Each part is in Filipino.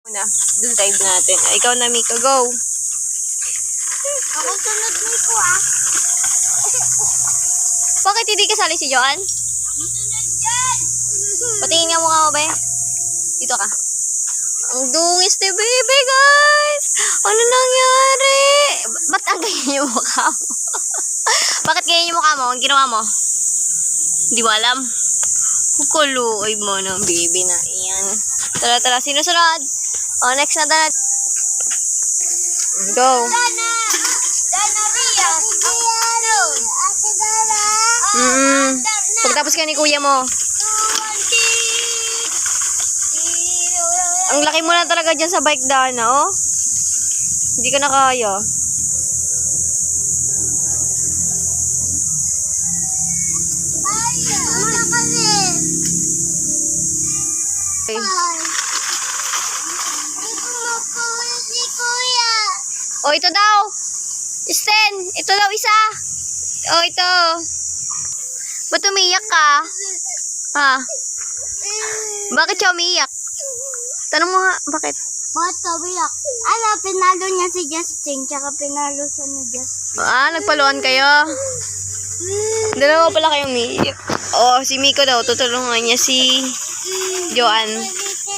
Una, dun dive natin. Ikaw na, Mika, go. Ako sunod Miko ah. Bakit hindi kasali si Joan? Sunod dyan. Patingin nga mukha mo, be. Dito ka. Ang dungis ni baby, guys. Ano nangyari? Ba't ang ganyan yung mukha mo? Bakit ganyan yung mukha mo? Ang ginawa mo? Hindi mo alam. Kukuluoy mo ng baby na iyan. Tara, tara. Sino sunod? Oh, next na Dana. Go. Dana. Dana Ria. Ate Dana. Pagtapos ka ni kuya mo. Ang laki mo na talaga dyan sa bike, Dana, oh. Hindi ka na kaya. Okay. Oh, ito daw. Sten, ito daw isa. Oh, ito. Ba't umiyak ka? Ha? Bakit siya umiyak? Tanong mo nga, bakit? Bakit kabiyak? Ano, pinalo niya si Justin, tsaka pinalo siya ni Justin. Ah, nagpaluan kayo. Dalawa pala kayong umiyak. Oh, si Miko daw, tutulungan niya si Joan.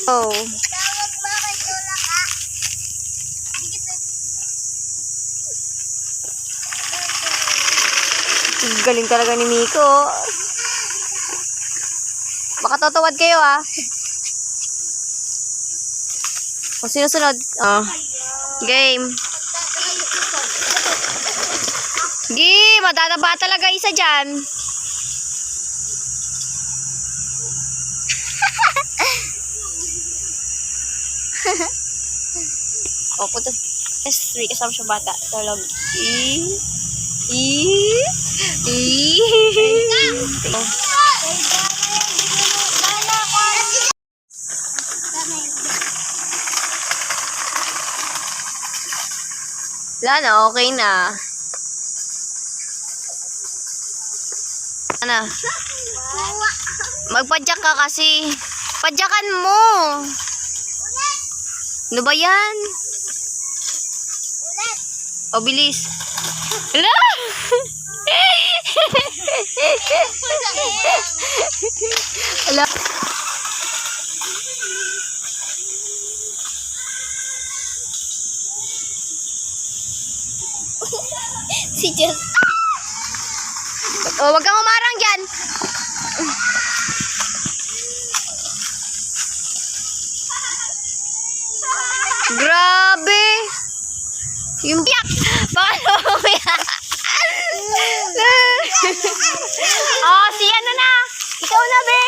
Oh. Tawag ba kay Tula ka? Galing talaga ni Miko. Baka tatawad kayo, ah. O, sino sunod? Oh. Game. Game, madadaba talaga isa dyan. O, punta. S3, kasama siya bata. Talog. Oh. Wala na, okay na. Ano? Magpadyak ka kasi. Padyakan mo. Ano ba yan? O, bilis. Hala! Hala. Si Justin. O, wag kang umarang dyan. Grabe. Yung biyak. Paano umiyak? Oh, si ano na. Ikaw na, be.